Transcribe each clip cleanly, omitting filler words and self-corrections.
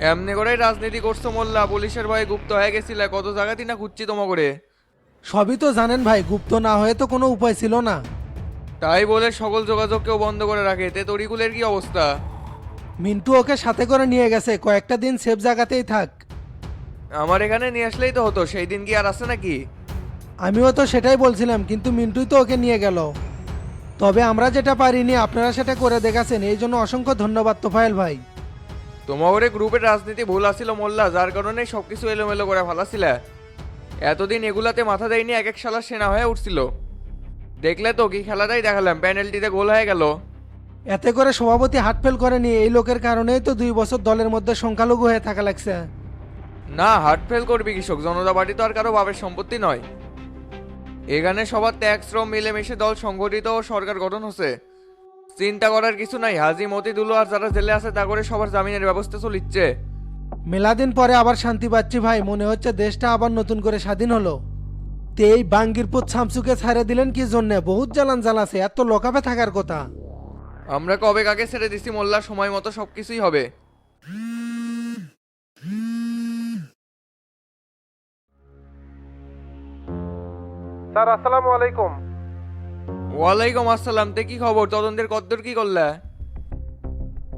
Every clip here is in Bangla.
এমনি করেই রাজনীতি করছো মোল্লা, পুলিশের ভয়ে গুপ্ত হয়ে গেছিলে, কত জায়গাতেই না খুঁজছি তোমা করে। সবই তো জানেন ভাই, গুপ্ত না হয়ে তো কোনো উপায় ছিল না। তাই বলে সকল যোগাযোগকেও বন্ধ করে রাখে, তে তরিকুলের কি অবস্থা? মিন্টু ওকে সাথে করে নিয়ে গেছে, কয়েকটা দিন সেফ জায়গাতেই থাক। আমার এখানে নিয়ে আসলেই তো হতো, সেই দিন কি আর আছে নাকি? আমিও তো সেটাই বলছিলাম, কিন্তু মিন্টুই তো ওকে নিয়ে গেল। তবে আমরা যেটা পারিনি আপনারা সেটা করে দেখাছেন, এই জন্য অসংখ্য ধন্যবাদ তোফায়েল ভাই। তোমার গ্রুপের রাজনীতি ভুল আছিল মোল্লা, যার কারণে সবকিছু এলোমেলো করে ফেলাছিলে। এতদিন এগুলাতে মাথা দেয়নি, এক এক শালা সেনা হয়ে উঠছিল। দেখলে তো কি খেলাটাই দেখালাম, পেনাল্টিতে গোল হয়ে গেল। এতে করে সভাপতি হাত ফেল করেনি, এই লোকের কারণেই তো 2 বছর দলের মধ্যে সংখ্যালঘু হয়ে থাকা লাগছে। না, হার্ট ফেল করবি কৃষক, জনতা পার্টি তো আর কারো বাপের সম্পত্তি নয়। এখানে সবার ত্যাগ শ্রম মিলেমিশে দল সংগঠিত ও সরকার গঠন হচ্ছে। চিন্তা করার কিছু নাই, হাজি মতিদুল আর যারা জেলে আছে তা করে সবার জামিনের ব্যবস্থা চলিচ্ছে। মেলাদিন পরে আবার শান্তি পাচ্ছি ভাই, মনে হচ্ছে দেশটা আবার নতুন করে স্বাধীন হলো। তে এই বাঙ্গিরপুর শামসুকে ছাড়ে দিলেন কি জন্যে? বহুত জ্বালান জ্বালাছে, এত লোকাপে থাকার কথা। আমরা কবে কাকে ছেড়ে দিছি মোল্লা, সময় মতো সবকিছুই হবে। স্যার আসসালামু আলাইকুম। ওয়ালাইকুম আসসালাম, তে কি খবর? তদন্তের কদ্দূর কি করলে?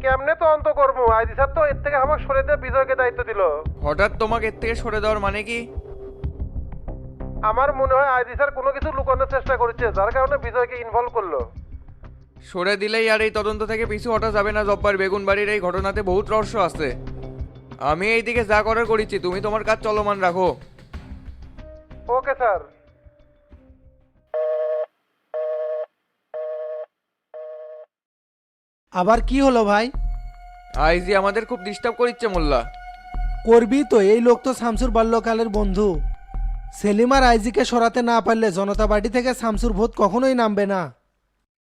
কেমনে তদন্ত করবো? আইজি স্যার তো এর থেকে আমাকে সরে দিয়ে বিজয়কে দায়িত্ব দিল। হঠাৎ তোমাকে এর থেকে সরে দেওয়ার মানে কি? আমার মনে হয় আইজি স্যার কোনো কিছু লুকানোর চেষ্টা করছে, যার কারণে বিজয়কে ইনভলভ করলো। সরে দিলেই আর এই তদন্ত থেকে পিছু হটা যাবে না জব্বার, বেগুনবাড়ির এই ঘটনাতে বহুত রহস্য আছে। আমি এইদিকে যা করার করেছি, তুমি তোমার কাজ চলমান রাখো। Okay sir. আবার কি হলো ভাই? আইজি আমাদের খুব ডিস্টার্ব করিচ্ছে মোল্লা। করবি তো, এই লোক তো শামসুর বাল্যকালের বন্ধু। সেলিম আর আইজিকে সরাতে না পারলে জনতা পার্টি থেকে শামসুর ভোট কখনোই নামবে না।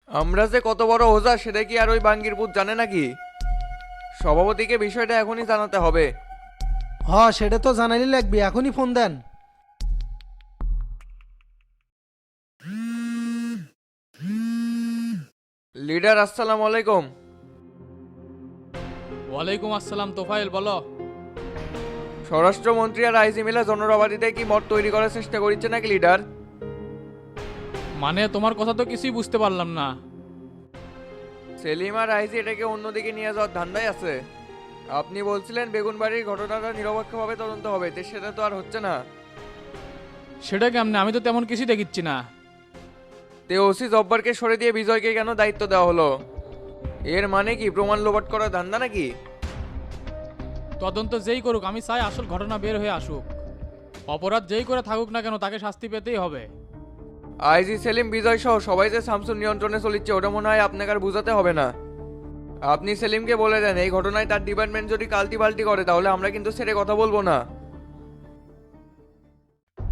আমরা যে কত বড় ওজা সেটা কি আর ওই বাঙ্গিরপুর জানে নাকি? সভাপতিকে বিষয়টা এখনই জানাতে হবে। সেটা তো জানালি লাগবে, এখনই ফোন দেন। লিডার আসসালামু আলাইকুম। ওয়ালাইকুম আসসালাম। তোফায়েল বলো। স্বরাষ্ট্রমন্ত্রী আর আইজি মিলে জনরাবাদিতে কি মত তৈরি করার চেষ্টা করছে নাকি লিডার? মানে তোমার কথা তো কিছুই বুঝতে পারলাম না। সেলিম আর আইজি এটাকে অন্যদিকে নিয়ে যাওয়ার ধান্দায় আছে। আপনি বলছিলেন বেগুনবাড়ির ঘটনাটা নিরপেক্ষভাবে তদন্ত হবে, তো সেটা তো আর হচ্ছে না। সেটা কেমনে? আমি তো তেমন কিছু দেখিচ্ছি না। তে ওসি জব্বারকে সরে দিয়ে বিজয়কে কেন দায়িত্ব দেওয়া হলো? এর মানে কি প্রমাণ লোপাট করার ধান্দা নাকি? তদন্ত যেই করুক, আমি চাই আসল ঘটনা বের হয়ে আসুক। অপরাধ যেই করে থাকুক না কেন, তাকে শাস্তি পেতেই হবে। আইজি সেলিম বিজয় সহ সবাই যে শামসুর নিয়ন্ত্রণে চলিচ্ছে, ওটা মনে হয় আপনাকে আর বোঝাতে হবে না। আপনি সেলিমকে বলে দেন এই ঘটনায় তার ডিপার্টমেন্ট যদি কালটি পাল্টি করে তাহলে আমরা কিন্তু ছেড়ে কথা বলবো না।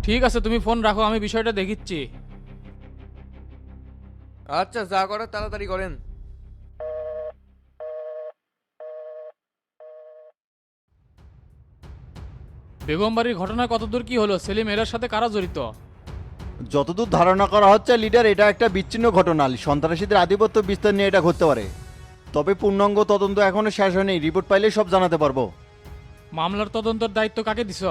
ঠিক আছে, তুমি ফোন রাখো, আমি বিষয়টা দেখিচ্ছি। আচ্ছা, যা করার তাড়াতাড়ি করেন। বেগমবাড়ির ঘটনায় কতদূর কি হলো? সেলিম এর সাথে কারা জড়িত? যতদূর ধারণা করা হচ্ছে লিডার, এটা একটা বিচ্ছিন্ন ঘটনা, সন্ত্রাসীদের আধিপত্য বিস্তার নিয়ে এটা ঘটতে পারে। তবে পূর্ণাঙ্গ তদন্ত এখনো শেষ হয়নি, রিপোর্ট পাইলেই সব জানাতে পারবো। মামলার তদন্তের দায়িত্ব কাকে দিছ?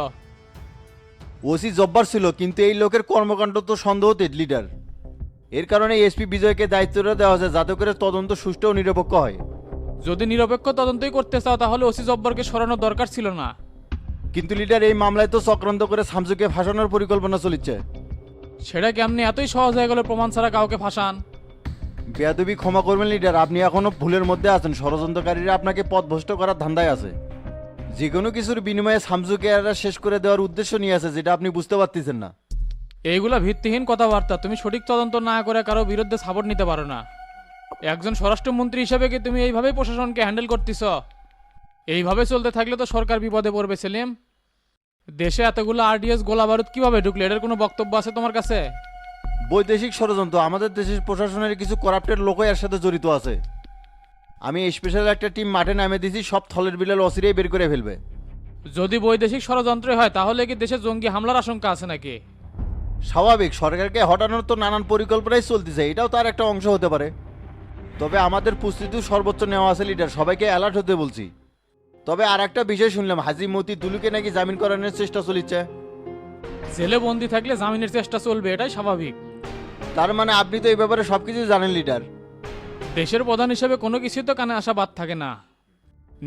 ওসি জব্বার ছিল, কিন্তু এই লোকের কর্মকাণ্ড তো সন্দেহতে লিডার। এর কারণে এসপি বিজয়কে দায়িত্বটা দেওয়া হয়েছে, যাতে করে তদন্ত সুষ্ঠু ও নিরপেক্ষ হয়। যদি নিরপেক্ষ তদন্তই করতে চাও তাহলে ওসি জব্বরকে সরানোর দরকার ছিল না। কিন্তু লিডার, এই মামলায় তো চক্রান্ত করে শামসুকে ফাঁসানোর পরিকল্পনা চলছে। সেটা কেমনি এতই সহজ হয়ে গেল প্রমাণ ছাড়া কাউকে ফাঁসান? বেয়াদবি ক্ষমা করবেন লিডার, আপনি এখনো ভুলের মধ্যে আছেন। ষড়যন্ত্রকারীরা আপনাকে পথভ্রষ্ট করার ধান্দায় আছে। যে কোনো কিছুর বিনিময়ে শামসুকে এরা শেষ করে দেওয়ার উদ্দেশ্য নিয়ে আছে, যেটা আপনি বুঝতে পারতেছেন না। এইগুলা ভিত্তিহীন কথাবার্তা। তুমি সঠিক তদন্ত না করে কারো বিরুদ্ধে সাপোর্ট নিতে পারো না। একজন স্বরাষ্ট্রমন্ত্রী হিসেবে কি তুমি এইভাবেই প্রশাসনকে হ্যান্ডেল করতেছ? এইভাবে চলতে থাকলে তো সরকার বিপদে পড়বে সেলিম। দেশে এতগুলো আরডিএস গোলা বারুদ কিভাবে ঢুকলে, এটার কোনো বক্তব্য আছে তোমার কাছে? বৈদেশিক ষড়যন্ত্র, আমাদের দেশের প্রশাসনের কিছু করাপ্টেড লোকই এর সাথে জড়িত আছে। আমি স্পেশাল একটা টিম মাঠে নামে দিয়েছি, সব থলের বিলের অসিরেই বের করে ফেলবে। যদি বৈদেশিক ষড়যন্ত্র হয় তাহলে কি দেশে জঙ্গি হামলার আশঙ্কা আছে নাকি? স্বাভাবিক, সরকারকে হটানোর তো নানান পরিকল্পনাই চলতেছে, এটাও তার একটা অংশ হতে পারে। তবে আমাদের প্রস্তুতি সর্বোচ্চ নেওয়া আছে লিডার, সবাইকে অ্যালার্ট হতে বলছি। তবে আর একটা বিষয় শুনলাম, হাজি মতি দুলুকে নাকি জামিন করানোর চেষ্টা চলিচ্ছে। জেলে বন্দি থাকলে জামিনের চেষ্টা চলবে, এটাই স্বাভাবিক। তার মানে আপনি তো এই ব্যাপারে সবকিছু জানেন লিডার। দেশের প্রধান হিসেবে কোনো কিছুই তো কানে আসা বাদ থাকে না।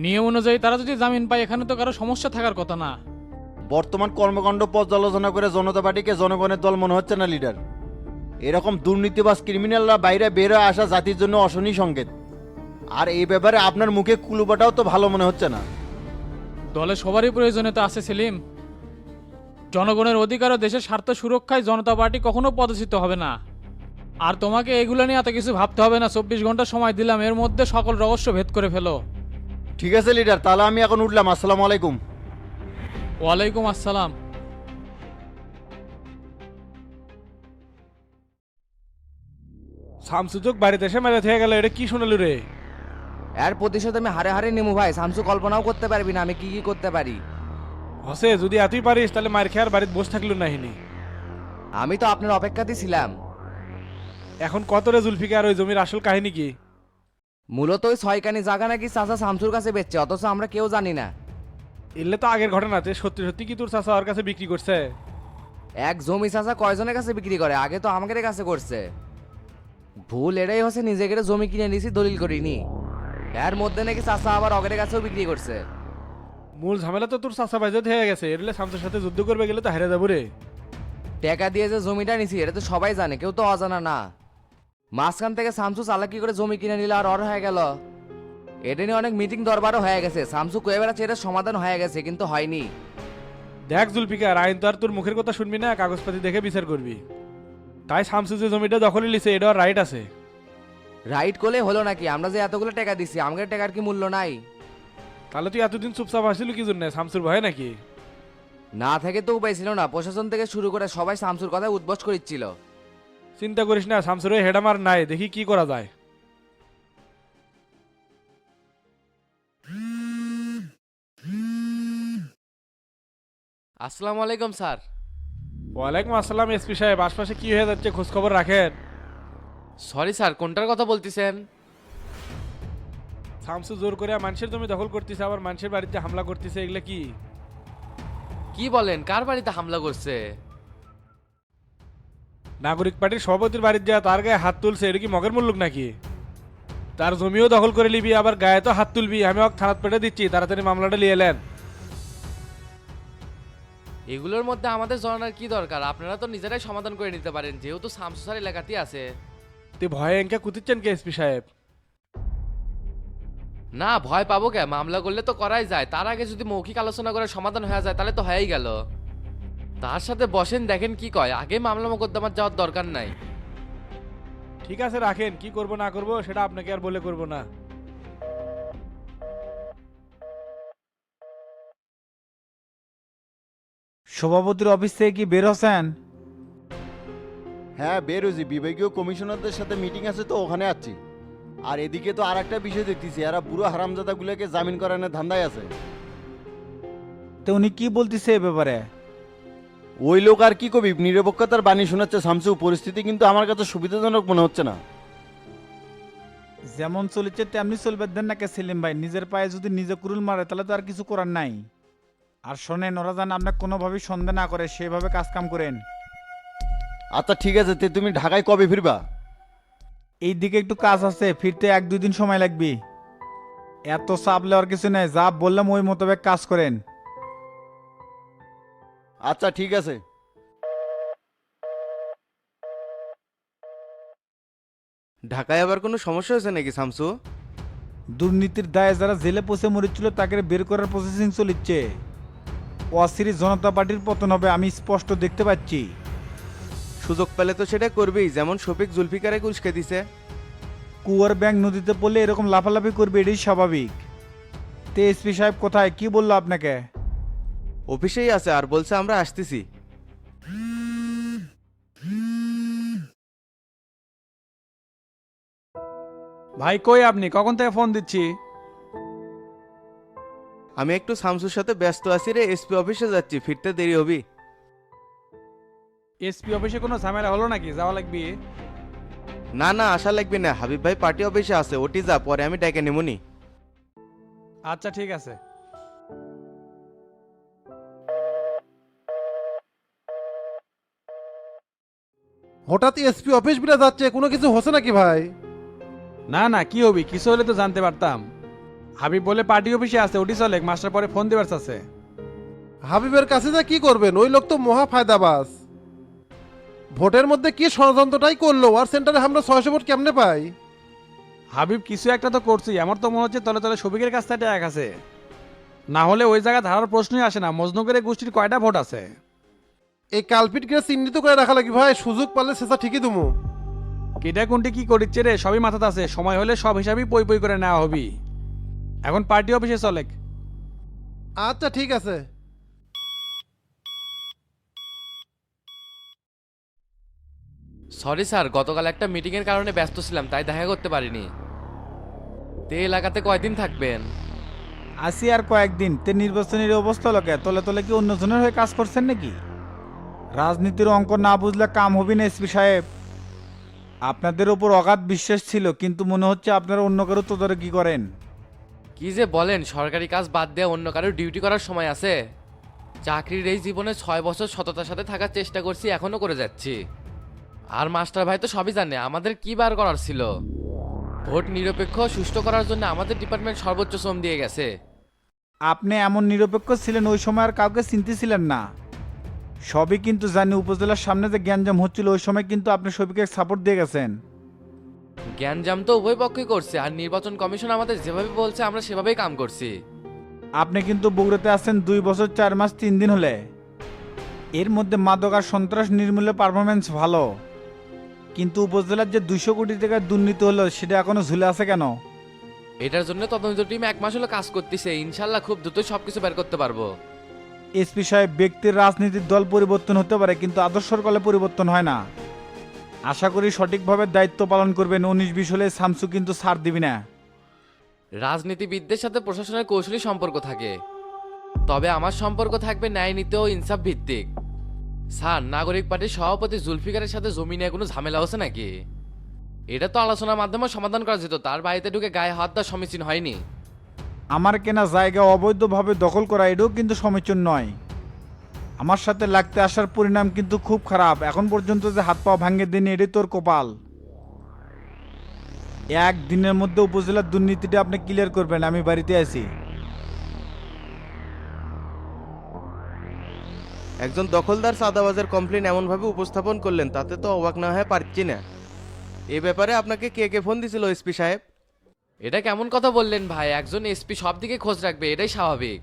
নিয়ম অনুযায়ী তারা যদি জামিন পায় এখানে তো কারো সমস্যা থাকার কথা না। বর্তমান কর্মকাণ্ড পর্যালোচনা করে জনতা পার্টিকে জনগণের দল মনে হচ্ছে না লিডার। এরকম দুর্নীতিবাজ ক্রিমিনালরা বাইরে বের হয়ে আসা জাতির জন্য অশনি সংকেত। আর এই ব্যাপারে আপনার মুখে কুলুবাটাও তো ভালো মনে হচ্ছে না। দলে সবারই প্রয়োজনীয়তা আছে সেলিম। জনগণের অধিকার ও দেশের স্বার্থ সুরক্ষায় জনতা পার্টি কখনো পদচ্যুত হবে না। আর তোমাকে এগুলো নিয়ে এত কিছু ভাবতে হবে না, 24 ঘন্টা সময় দিলাম, এর মধ্যে সকল রহস্য ভেদ করে ফেলো। ঠিক আছে লিডার, তাহলে আমি এখন উঠলাম। আসসালামু আলাইকুম। ওয়ালাইকুম আসসালাম। শামসুযোগ বাড়িতে এসে মেরে থেকে গেল, এটা কি শোনালু রে? এর প্রতিশোধ আমি হারে হারে নেমু ভাই। শামসু কল্পনাও করতে পারবি না আমি কি কি করতে পারি। হসে যদি এতই পারিস তাহলে মার খেয়ার বাড়িতে বসে থাকলো নাহিনি। আমি তো আপনার অপেক্ষাতেই ছিলাম। এখন কত রে জুলফিকার, ওই জমির আসল কাহিনী কি? মূলত ওই ছয়কানি জায়গা নাকি চাচা শামসুর কাছে বেচছে, অথচ আমরা কেউ জানি না। এলে তো আগের ঘটনাতে সত্যি সত্যি কি তোর চাচা ওর কাছে বিক্রি করছে? এক জমি চাচা কয়জনের কাছে বিক্রি করে, আগে তো আমাদের কাছে করছে। ভুল এটাই হচ্ছে নিজেকে জমি কিনে নিয়েছি, দলিল করিনি। এর মধ্যে নাকি চাচা আবার অগের কাছেও বিক্রি করছে। মূল ঝামেলা তো তোর চাচা বাইজত হয়ে গেছে। এরলে শামসুর সাথে যুদ্ধ করবে গেলে তো হেরে যাবো রে। টাকা দিয়ে যে জমিটা নিছি এটা তো সবাই জানে, কেউ তো অজানা না। মাঝখান থেকে শামসু চালাকি করে জমি কিনে নিলে আর হয়ে গেল। এটা নিয়ে অনেক মিটিং দরবারও হয়ে গেছে, শামসু কয়ে বেড়াচ্ছে এটা সমাধান হয়ে গেছে, কিন্তু হয়নি। দেখ জুলফিকার, আইন তো আর তোর মুখের কথা শুনবি না, কাগজপাতি দেখে বিচার করবি। তাই শামসু যে জমিটা দখলে নিছে এটা ওর রাইট আছে। রাইট করলে হলো নাকি? আমরা যে এতগুলো টাকা দিছি, আমাদের টাকার কি মূল্য নাই? তাহলে তুই এতদিন চুপচাপ আসছিল কি জন্য? শামসুর ভয়ে নাকি? না থেকে তো উপায় ছিল না, প্রশাসন থেকে শুরু করে সবাই শামসুর কথা উদ্বোস করিচ্ছিল। চিন্তা করিস না, শামসুর ওই হেডামার নাই, দেখি কি করা যায়। আসসালামু আলাইকুম স্যার। ওয়ালাইকুম আসসালাম। এসপি সাহেব, আশপাশে কি হয়ে যাচ্ছে খোঁজ খবর রাখেন। সরি স্যার, কোনটার কথা বলতেছেন? শামসু জোর করে মানুষের জমি দখল করতেছে, আবার মানুষের বাড়িতে হামলা করতেছে, এগুলো কি? কি বলেন, কার বাড়িতে হামলা করছে? নাগরিক পার্টির সভাপতির বাড়িতে যা তার গায়ে হাত তুলছে, এটা কি মগের মুল্লুক নাকি? তার জমিও দখল করে নিবি, আবার গায়ে তো হাত তুলবি। আমি ওকে থানাত পেটে দিচ্ছি, তাড়াতাড়ি মামলাটা নিয়ে এলেন। এগুলোর মধ্যে আমাদের জানার কি দরকার? আপনারা তো নিজেরাই সমাধান করে নিতে পারেন, যেহেতু শামসু স্যার এলাকাতেই আছে। তুই ভয়ে এনকে কুতিচ্ছেন কে এসপি সাহেব? না, ভয় পাবো কে? মামলা করলে তো করাই যায়, তার আগে যদি মৌখিক আলোচনা করে সমাধান হয়ে যায় তাহলে তো হয়েই গেল। তার সাথে বসেন, দেখেন কি কয়। আগে মামলা মোকদ্দমার যাওয়ার দরকার নাই। ঠিক আছে রাখেন, কি করব না করব সেটা আপনাকে আর বলে করব না। সভাপতির অফিস থেকে কি বের হচ্ছেন? হ্যাঁ বেরোজি, বিভাগীয় কমিশনারদের সাথে মিটিং আছে তো ওখানে আছি। আর এদিকে তো আর একটা বিষয় দেখতেছি, এরা বুড়ো হারামজাদাগুলোকে জামিন করানোর ধান্দায় আছে। তো উনি কি বলতেছে এ ব্যাপারে? ওই লোক আর কি কবি, নিরপেক্ষতার বাণী শোনাচ্ছে শামসু। পরিস্থিতি কিন্তু আমার কাছে সুবিধাজনক মনে হচ্ছে না। যেমন চলেছে তেমনি চলবে দেন নাকি সেলিম ভাই? নিজের পায়ে যদি নিজে কুরুল মারে তাহলে তো আর কিছু করার নাই। আর শোনেন, ওরা যেন আপনার কোনোভাবেই সন্দেহ না করে, সেভাবে কাজ কাম করেন। আচ্ছা ঠিক আছে, তুমি ঢাকায় কবে ফিরবা? এই দিকে একটু কাজ আছে, ফিরতে 1-2 দিন সময় লাগবে। এত চাপ লেওয়ার কিছু নেই, যা বললাম ওই মোতাবেক কাজ করেন। আচ্ছা ঠিক আছে। ঢাকায় আবার কোনো সমস্যা হয়েছে নাকি শামসু? দুর্নীতির দায়ে যারা জেলে পচে মরেছিল তাকে বের করার প্রসেসিং চলিচ্ছে। অস্থির জনতা পার্টির পতন হবে, আমি স্পষ্ট দেখতে পাচ্ছি। সুযোগ পেলে তো সেটা করবেই, যেমন শফিক জুলফিকারে উস্কে দিছে। কুয়ার ব্যাংক নদীতে পড়লে এরকম লাফালাফি করবে, এটাই স্বাভাবিক। তে এসপি সাহেব কোথায়, কি বললো আপনাকে? অফিসেই আছে, আর বলছে আমরা আসতেছি। ভাই কই আপনি? কখন থেকে ফোন দিচ্ছি। আমি একটু শামসুর সাথে ব্যস্ত আছি রে, এসপি অফিসে যাচ্ছি, ফিরতে দেরি হবি। এসপি অফিসে কোনো ঝামেলা হলো নাকি? যাওয়া লাগবে? না না, আশা লাগবে না, হাবিব ভাই পার্টি অফিসে আছে, ওটি যা, পরে আমি ডেকে নেমুনি। আচ্ছা ঠিক আছে। হঠাৎ এসপি অফিস বিলা যাচ্ছে, কোনো কিছু হচ্ছে নাকি ভাই? না না, কি হবি, কিছু হলে তো জানতে পারতাম। হাবিব বলে পার্টি অফিসে আছে, ওটি চলে, মাস্টার পরে ফোন দেবার আছে। হাবিবের কাছে যা কি করবেন, ওই লোক তো মহা ফায়দাবাজ। ভোটের মধ্যে কি ষড়যন্ত্রটাই করলো, আর সেন্টারে আমরা 600 ভোট কেমনে পাই? হাবিব কিছু একটা তো করছি, আমার তো মনে হচ্ছে তলে তলে শফিকের কাছ থেকে এক আছে। না হলে ওই জায়গা ধারার প্রশ্নই আসে না। মজনুগের গোষ্ঠীর কয়টা ভোট আছে? এই কালপিটকে চিহ্নিত করে রাখা লাগি ভাই, সুযোগ পালে সেটা ঠিকই দুমু। কেটা কোনটি কি করিচ্ছে রে, সবই মাথাতে আছে। সময় হলে সব হিসাবই পই পই করে নেওয়া হবি। এখন পার্টি অফিসে চলে। আচ্ছা ঠিক আছে। সরি স্যার, গতকাল একটা মিটিংয়ের কারণে ব্যস্ত ছিলাম, তাই দেখা করতে পারিনি। তে এলাকাতে কয়দিন থাকবেন? আসি আর কয়েকদিন। তে নির্বাচনের অবস্থা লোকে তলে তলে কি অন্যজনের হয়ে কাজ করছেন নাকি? রাজনীতির অঙ্ক না বুঝলে কাম হবি না এসপি সাহেব। আপনাদের ওপর অগাধ বিশ্বাস ছিল, কিন্তু মনে হচ্ছে আপনারা অন্য কারো তদারকি করেন। কি যে বলেন, সরকারি কাজ বাদ দিয়ে অন্য কারো ডিউটি করার সময় আছে? চাকরির এই জীবনে 6 বছর সততার সাথে থাকার চেষ্টা করছি, এখনো করে যাচ্ছি। আর মাস্টার ভাই তো সবই জানে আমাদের কি বার করার ছিল। ভোট নিরপেক্ষ সুষ্ঠু করার জন্য আমাদের ডিপার্টমেন্ট সর্বোচ্চ শ্রম দিয়ে গেছে। আপনি এমন নিরপেক্ষ ছিলেন, ওই সময় আর কাউকে চিনতেছিলেন না। সবই কিন্তু জানি, উপজেলার সামনে যে গ্যাঞ্জাম হচ্ছিল ওই সময় কিন্তু আপনি সবিকে সাপোর্ট দিয়ে গেছেন। জ্ঞানজাম তো উভয় পক্ষই করছে, আর নির্বাচন কমিশন আমাদের যেভাবে বলছে আমরা সেভাবেই কাম করছি। আপনি কিন্তু বগুড়াতে আছেন 2 বছর 4 মাস 3 দিন হলে। এর মধ্যে মাদক আর সন্ত্রাস নির্মূলে পারফরমেন্স ভালো, কিন্তু উপজেলার যে 200 কোটি টাকার দুর্নীতি হলো সেটা এখনো ঝুলে আছে কেন? এটার জন্য তদন্ত টিম 1 মাস হলো কাজ করতেছে, ইনশাল্লাহ খুব দ্রুতই সবকিছু বের করতে পারবো। এসপি সাহেব, ব্যক্তির রাজনীতির দল পরিবর্তন হতে পারে, কিন্তু আদর্শর কলে পরিবর্তন হয় না। আশা করি সঠিকভাবে দায়িত্ব পালন করবেন। 19-20 হলে শামসু কিন্তু ছাড় দিবি না। রাজনীতিবিদদের সাথে প্রশাসনের কৌশলী সম্পর্ক থাকে, তবে আমার সম্পর্ক থাকবে ন্যায় নীতি ও ইনসাফ ভিত্তিক। স্যার, নাগরিক পার্টির সভাপতি জুলফিকারের সাথে জমি নিয়ে কোনো ঝামেলা হচ্ছে নাকি? এটা তো আলোচনার মাধ্যমে সমাধান করা যেত, তার বাড়িতে ঢুকে গায়ে হাত দেওয়া সমীচীন হয়নি। আমার কেনা জায়গা অবৈধভাবে দখল করা এটাও কিন্তু সমীচীন নয়। আমার সাথে লাগতে আসার পরিণাম কিন্তু খুব খারাপ। এখন পর্যন্ত যে হাত পা ভাঙে দিন, এটাই তোর কপাল। একদিনের মধ্যে উপজেলার দুর্নীতিটা আপনি ক্লিয়ার করবেন, আমি বাড়িতে আছি। একজন দখলদার চাঁদাবাজের কমপ্লেন এমনভাবে উপস্থাপন করলেন, তাতে তো অবাক না হয়ে পারছি না। এ ব্যাপারে আপনাকে কে কে ফোন দিছিল এসপি সাহেব? এটা কেমন কথা বললেন ভাই? একজন এসপি সব দিকে খোঁজ রাখবে, এটাই স্বাভাবিক।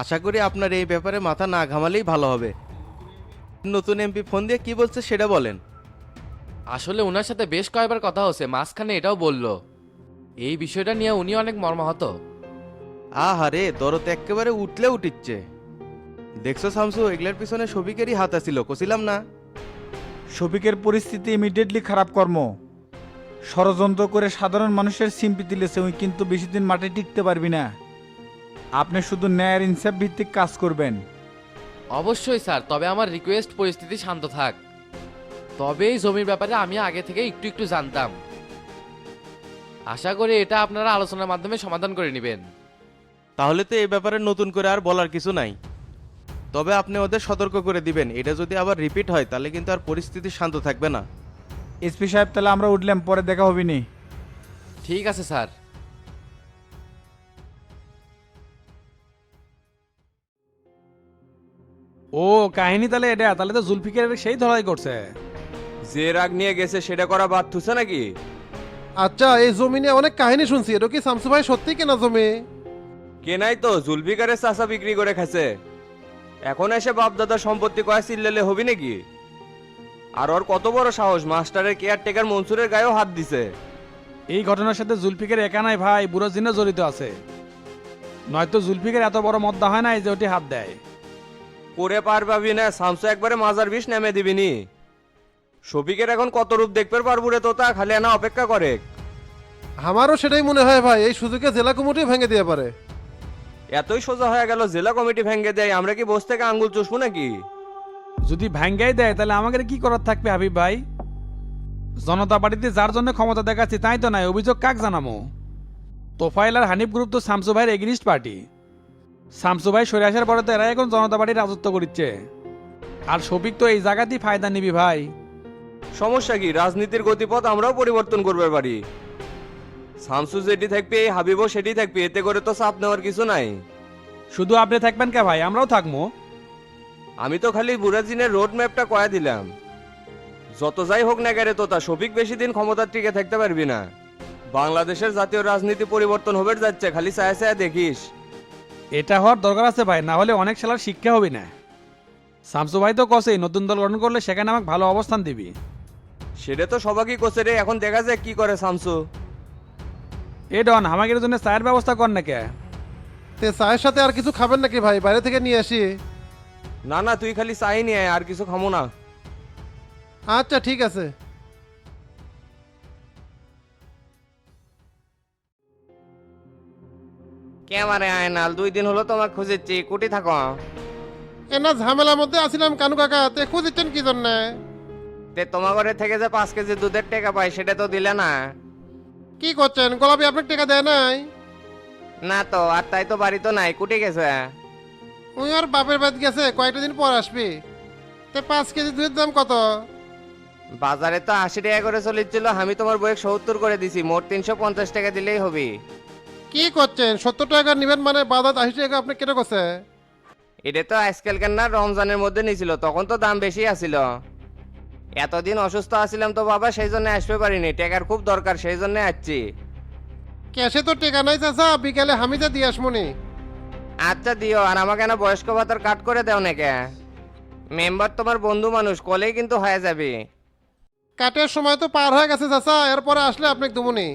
আশা করি আপনার এই ব্যাপারে মাথা না ঘামালেই ভালো হবে। নতুন এমপি ফোন দিয়ে কি বলছে সেটা বলেন। আসলে ওনার সাথে বেশ কয়েকবার কথা হচ্ছে, মাঝখানে এটাও বলল। এই বিষয়টা নিয়ে উনি অনেক মর্মাহত। আহারে, দরদ একেবারে উঠলে উঠিচ্ছে। দেখছো শামসু, এগুলোর পিছনে শফিকেরই হাত আছিল, কছিলাম না? শফিকের পরিস্থিতি ইমিডিয়েটলি খারাপ কর্ম। ষড়যন্ত্র করে সাধারণ মানুষের সিম্পিতি লেছে, ওই কিন্তু বেশি দিন মাঠে টিকতে পারবি না। আপনি শুধু ন্যায়ের ইনসাফ ভিত্তিক কাজ করবেন। অবশ্যই স্যার, তবে আমার রিকোয়েস্ট পরিস্থিতি শান্ত থাক। তবে এই জমির ব্যাপারে আমি আগে থেকে একটু একটু জানতাম। আশা করি এটা আপনারা আলোচনার মাধ্যমে সমাধান করে নেবেন। তাহলে তো এই ব্যাপারে নতুন করে আর বলার কিছু নাই। তবে আপনি ওদের সতর্ক করে দিবেন, এটা যদি আবার রিপিট হয় তাহলে কিন্তু আর পরিস্থিতি শান্ত থাকবে না। এসপি সাহেব, তাহলে আমরা উঠলাম, পরে দেখা হবে নি। ঠিক আছে স্যার। ও কাহিনী তাহলে এটা, তাহলে তো জুলফিকার সেই ধরাই করছে। যে রাগ নিয়ে গেছে সেটা করা বাদ থুছে নাকি? আচ্ছা, এই জমি নিয়ে অনেক কাহিনী শুনছি, এটা কি শামসু ভাই সত্যি কেনা জমি? কেনাই তো, জুলফিকারের চাষা বিক্রি করে খাচ্ছে। এখন এসে বাপ দাদার সম্পত্তি কয়া চিল্লালে হবি নাকি? আর ওর কত বড় সাহস, মাস্টারের কেয়ারটেকার মনসুরের গায়েও হাত দিছে। এই ঘটনার সাথে জুলফিকার একা নাই ভাই, বুড়ো জিনে জড়িত আছে। নয়তো জুলফিকার এত বড় মদ্দা হয় নাই যে ওটি হাত দেয়। করে পার পাবি না, শামসু একবারে মাজার বিষ নেমে দিবিনি। শফিকের এখন কত রূপ দেখতে পারবো রে, তোতা খালি আনা অপেক্ষা করে। আমারও সেটাই মনে হয় ভাই, এই সুযোগে জেলা কমিটি ভেঙে দিয়ে পারে। এতই সোজা হয়ে গেল জেলা কমিটি ভেঙে দেয়, আমরা কি বসে থেকে আঙ্গুল চুষবো নাকি? যদি ভাঙ্গাই দেয় তাহলে আমাদের কি করার থাকবে হাবিব ভাই? জনতা পার্টিতে যার জন্য ক্ষমতা দেখাচ্ছি তাই তো নাই, অভিযোগ কাক জানামো? তোফাইল আর হানিফ গ্রুপ তো শামসু ভাইয়ের এগেনিস্ট পার্টি। শামসু ভাই সরে আসার পরে তো এরা এখন জনতা পার্টির রাজত্ব করছে। আর শফিক তো এই জায়গাতেই ফায়দা নিবি ভাই। সমস্যা কি, রাজনীতির গতিপথ আমরাও পরিবর্তন করবে পারি। শামসু যেটি থাকবে হাবিবও সেটি থাকবে, এতে করে তো চাপ নেওয়ার কিছু নাই। শুধু আপনি থাকবেন কে ভাই, আমরাও থাকবো। আমি তো খালি বুড়াজিনের রোড ম্যাপটা কয়া দিলাম। যত যাই হোক না কেরে তোতা, শফিক বেশি দিন ক্ষমতার টিকে থাকতে পারবি না। বাংলাদেশের জাতীয় রাজনীতি পরিবর্তন হবে যাচ্ছে, খালি চায়া চায়া দেখিস। এটা হওয়ার দরকার আছে ভাই, না হলে অনেক সালার শিক্ষা হবে না। শামসু ভাই তো কসেই নতুন দল গঠন করলে সেখানে আমাকে ভালো অবস্থান দিবি। সেটা তো সবাইকে কোচে রে, এখন দেখা যায় কি করে শামসু। এ ডন, আমাকে এর জন্য চায়ের ব্যবস্থা কর না কে? তে চায়ের সাথে আর কিছু খাবেন নাকি ভাই? বাইরে থেকে নিয়ে আসি। না না, তুই খালি চাই নিয়ে আয়, আর কিছু খামো না। আচ্ছা ঠিক আছে। কেবারে আয়নাল, 2 দিন হলো তোমাকে খুঁজেছি, কুটি থাকো। এনা ঝামেলার মধ্যে আছিলাম কানু কাকা, তে খুঁজেছেন কি জন্য? তে তোমার ঘরে থেকে যে 5 কেজি দুধের টাকা পাই সেটা তো দিলে না। কি করছেন? গোলাপি আপনাকে টাকা দেয় নাই? না তো, আর তাই তো বাড়ি তো নাই, কুটি গেছে। ওই আর বাপের বাদ গেছে, কয়েকটা দিন পর আসবি। তে 5 কেজি দুধের দাম কত? বাজারে তো 80 টাকা করে চলেছিল, আমি তোমার বইয়ে 70 করে দিছি, মোট 350 টাকা দিলেই হবে। কি করছেন? 70 টাকা নিবেন মানে বাজার 80 টাকা আপনি কেটে করছে? এটা তো আজকালকার না, রমজানের মধ্যে নিয়েছিল, তখন তো দাম বেশি আছিল। এতদিন অসুস্থ আছিলাম তো বাবা, সেই জন্য আসতে পারিনি, টাকার খুব দরকার, সেই জন্য আসছি। ক্যাশে তো টাকা নাই চাচা, বিকালে হামিদা দিয়ে আসমনি। আচ্ছা দিও, আর আমাকে না বয়স্ক ভাতার কাট করে দাও নাকি? মেম্বার তোমার বন্ধু মানুষ, কলেই কিন্তু হয়ে যাবে। কাটের সময় তো পার হয়ে গেছে চাচা, এরপরে আসলে আপনাকে দুমুনি।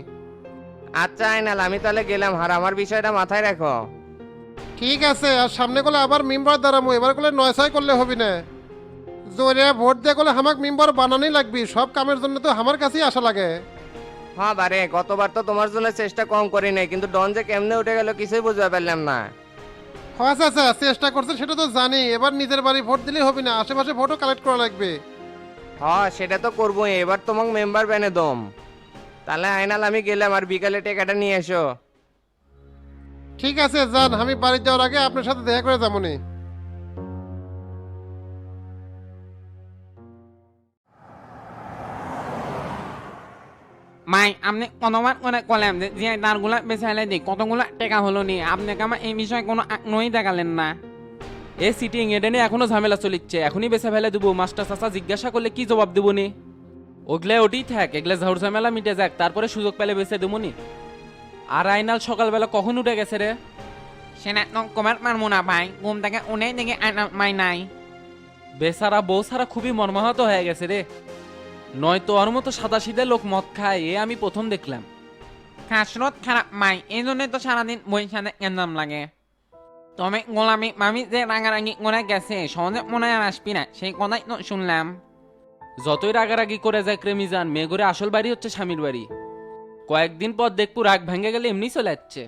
আচ্ছা আইনাল, আমি তাহলে গেলাম, আর আমার বিষয়টা মাথায় রাখো। ঠিক আছে, আর সামনে গেলে আবার মেম্বার দাঁড়ামো, এবার গেলে 9-6 করলে হবি না। জোরে ভোট দিয়ে গেলে হামাক মেম্বার বানানোই লাগবি, সব কামের জন্য তো আমার কাছেই আসা লাগে। হ্যাঁ বারে, গতবার তো তোমার জন্য চেষ্টা কম করি নাই, কিন্তু ডন যে কেমনে উঠে গেল কিছুই বুঝতে পারলাম না। হ্যাঁ চাচা, চেষ্টা করছে সেটা তো জানি, এবার নিজের বাড়ি ভোট দিলেই হবি না, আশেপাশে ভোটও কালেক্ট করা লাগবে। হ্যাঁ সেটা তো করবোই, এবার তোমাকে মেম্বার বেনে দম। তাহলে আইনাল আমি গেলাম, আর বিকালে টাকাটা নিয়ে এসো। ঠিক আছে যান, আমি বাড়ি যাওয়ার আগে আপনার সাথে দেখা করে যাবনি। মাই আপনি কতবার করে কলেম যে তারগুলা বেচাইলে দিই কতগুলো টাকা হলো নি, আপনাকে আমার এই বিষয়ে কোনো আগ্রহই দেখালেন না। এ সিটিং এটা নিয়ে এখনো ঝামেলা চলিচ্ছে, এখনই বেছে ফেলে দেবো? মাস্টার চাচা জিজ্ঞাসা করলে কি জবাব দেবো নি? ওগলে ওটি থাক, এগুলো ঝাউর ঝামেলা মিটে যাক, তারপরে সুযোগ পেলে বেছে দেবো নি। আর আইনাল সকালবেলা কখন উঠে গেছে রে? সেটা তো কমার পারবো না ভাই, ঘুম থেকে উঠেই দেখে মাই নাই। বেচারা বউ ছাড়া খুবই মর্মাহত হয়ে গেছে রে। নয়তো ওর মতো সাদা সিধে লোক মদ খায়, এ আমি প্রথম দেখলাম। খাসরত খারাপ মাই, এই জন্যই তো সারাদিন বই সাথে কেন্দাম লাগে। তবে গোলামি মামি যে রাগারাগি করে গেছে, সহজে মনে আর আসবি না, সেই কথাই তো শুনলাম। যতই রাগারাগি করে যায় ক্রেমিজান, মেঘরে আসল বাড়ি হচ্ছে স্বামীর বাড়ি। কয়েকদিন পর দেখবো রাগ ভেঙে গেলে এমনি চলে যাচ্ছে।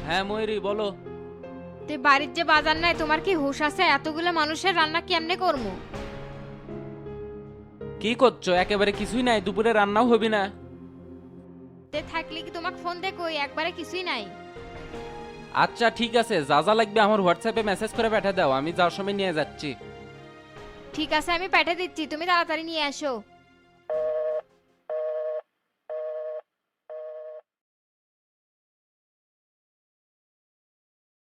হ্যাঁ ময়ূরী বলো। তে বাড়ির যে বাজার নাই, তোমার কি হুঁশ আছে? এতগুলো মানুষের রান্না কেমনে করবো? কি করছো? একেবারে কিছুই নাই, দুপুরে রান্নাও হবি না? তে থাকলে কি তোমাকে ফোন দে কই, একবারে কিছুই নাই। আচ্ছা ঠিক আছে, যা যা লাগবে আমার হোয়াটসঅ্যাপে মেসেজ করে পাঠিয়ে দাও, আমি যাওয়ার সময় নিয়ে যাচ্ছি। ঠিক আছে, আমি পাঠিয়ে দিচ্ছি, তুমি তাড়াতাড়ি নিয়ে আসো।